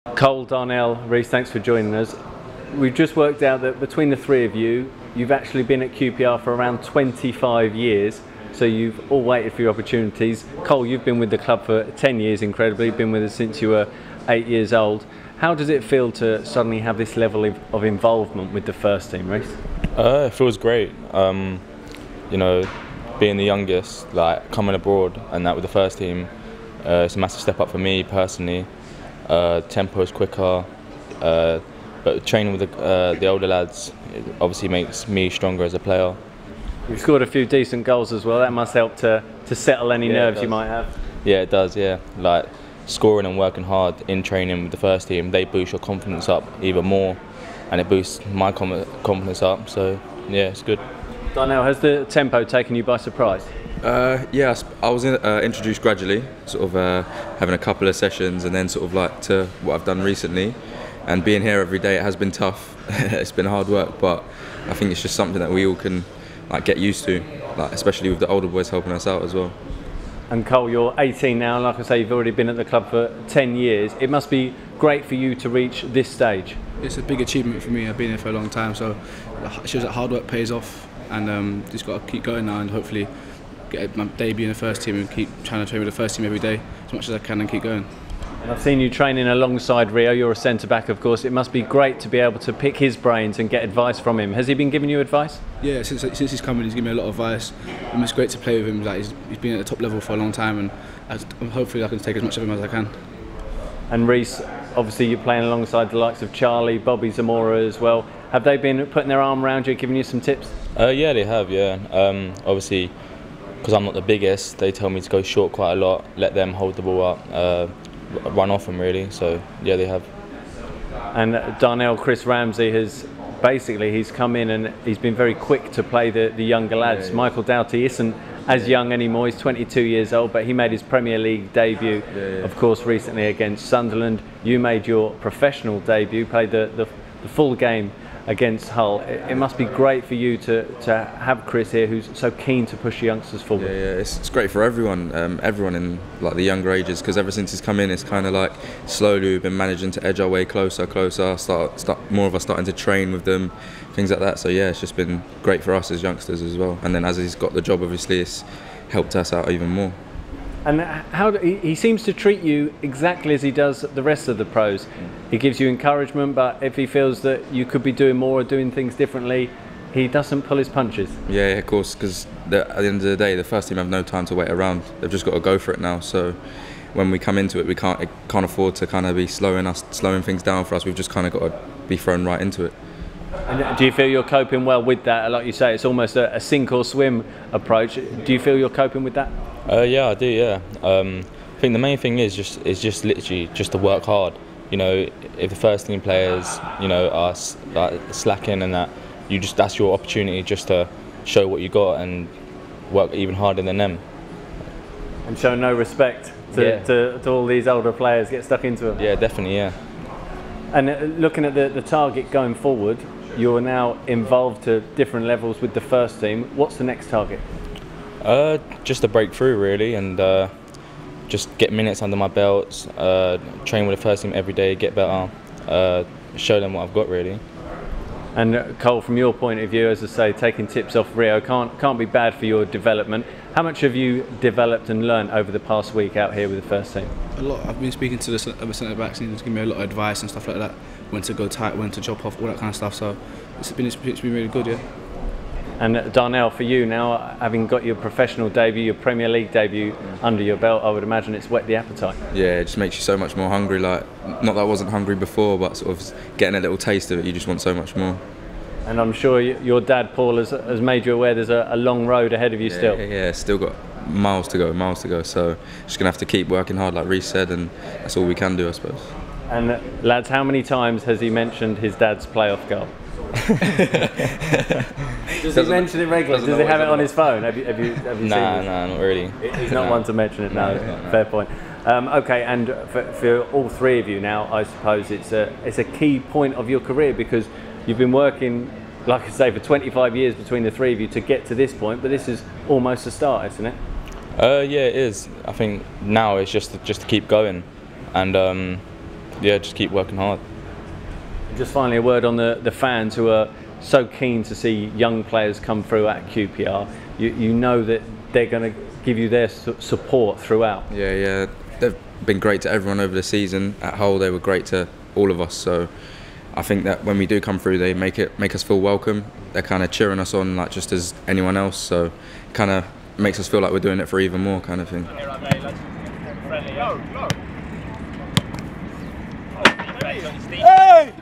Cole, Darnell, Reece, thanks for joining us. We've just worked out that between the three of you, you've actually been at QPR for around 25 years, so you've all waited for your opportunities. Cole, you've been with the club for 10 years, incredibly, been with us since you were 8 years old. How does it feel to suddenly have this level of involvement with the first team, Reece? It feels great. You know, being the youngest, like coming abroad and that with the first team, it's a massive step up for me personally. Tempo is quicker, but training with the older lads obviously makes me stronger as a player. You've scored a few decent goals as well. That must help to settle any nerves you might have. Yeah, it does. Yeah, like scoring and working hard in training with the first team, they boost your confidence up even more, and it boosts my confidence up. So yeah, it's good. Darnell, has the tempo taken you by surprise? Yeah, I was introduced gradually, sort of having a couple of sessions, and then sort of like to what I've done recently. And being here every day, it has been tough. It's been hard work, but I think it's just something that we all can like get used to, like especially with the older boys helping us out as well. And Cole, you're 18 now. Like I say, you've already been at the club for 10 years. It must be great for you to reach this stage. It's a big achievement for me. I've been here for a long time, so it shows that hard work pays off, and just got to keep going now and hopefully get my debut in the first team and keep trying to train with the first team every day as much as I can and keep going. And I've seen you training alongside Rio. You're a centre-back, of course. It must be great to be able to pick his brains and get advice from him. Has he been giving you advice? Yeah, since he's come in, he's given me a lot of advice. And it's great to play with him. Like he's been at the top level for a long time, and hopefully I can take as much of him as I can. And Reece, obviously you're playing alongside the likes of Charlie, Bobby Zamora as well. Have they been putting their arm around you, giving you some tips? Yeah, they have. Yeah, obviously, because I'm not the biggest, they tell me to go short quite a lot, let them hold the ball up, run off them really. So yeah, they have. And Darnell, Chris Ramsey he's come in and he's been very quick to play the younger lads. Yeah. Michael Doughty isn't as young anymore. He's 22 years old, but he made his Premier League debut, of course, recently against Sunderland. You made your professional debut, played the full game against Hull. It must be great for you to have Chris here, who's so keen to push youngsters forward. Yeah, it's great for everyone, everyone in like the younger ages, because ever since he's come in, it's kind of like slowly we've been managing to edge our way closer. Start more of us starting to train with them, things like that. So yeah, it's just been great for us as youngsters as well. And then as he's got the job, obviously, it's helped us out even more. And he seems to treat you exactly as he does the rest of the pros. He gives you encouragement, but if he feels that you could be doing more or doing things differently, he doesn't pull his punches. Yeah, of course, because at the end of the day, the first team have no time to wait around. They've just got to go for it now. So when we come into it, we can't afford to kind of be slowing things down for us. We've just kind of got to be thrown right into it. And do you feel you're coping well with that? Like you say, it's almost a sink or swim approach. Do you feel you're coping with that? Yeah, I do. Yeah, I think the main thing is just literally just to work hard. You know, if the first team players, you know, are like slacking and that, that's your opportunity just to show what you got and work even harder than them. And show no respect to all these older players, get stuck into them. Yeah, definitely. Yeah. And looking at the target going forward, you're now involved to different levels with the first team. What's the next target? Just to break through really, and just get minutes under my belts, train with the first team every day, get better, show them what I've got really. And Cole, from your point of view, as I say, taking tips off Rio can't be bad for your development. How much have you developed and learnt over the past week out here with the first team? A lot. I've been speaking to the other centre backs and he's given me a lot of advice and stuff like that. When to go tight, when to drop off, all that kind of stuff. So it's been really good, yeah. And Darnell, for you now, having got your professional debut, your Premier League debut under your belt, I would imagine it's whet the appetite. Yeah, it just makes you so much more hungry. Like, not that I wasn't hungry before, but sort of getting a little taste of it, you just want so much more. And I'm sure your dad, Paul, has made you aware there's a long road ahead of you still. Yeah, still got miles to go. So just going to have to keep working hard, like Reece said, and that's all we can do, I suppose. And lads, how many times has he mentioned his dad's playoff goal? Does he mention it regularly? Does he have it on his phone? Have you seen this? Nah, not really. He's not one to mention it. No, fair point. Okay, and for all three of you now, I suppose it's a key point of your career, because you've been working, like I say, for 25 years between the three of you to get to this point. But this is almost a start, isn't it? Yeah, it is. I think now it's just to keep going, and yeah, just keep working hard. Just finally, a word on the fans who are so keen to see young players come through at QPR. You know that they're going to give you their support throughout. Yeah, they've been great to everyone over the season. At Hull, they were great to all of us. So I think that when we do come through, they make us feel welcome. They're kind of cheering us on like just as anyone else. So it kind of makes us feel like we're doing it for even more, kind of thing. Hey!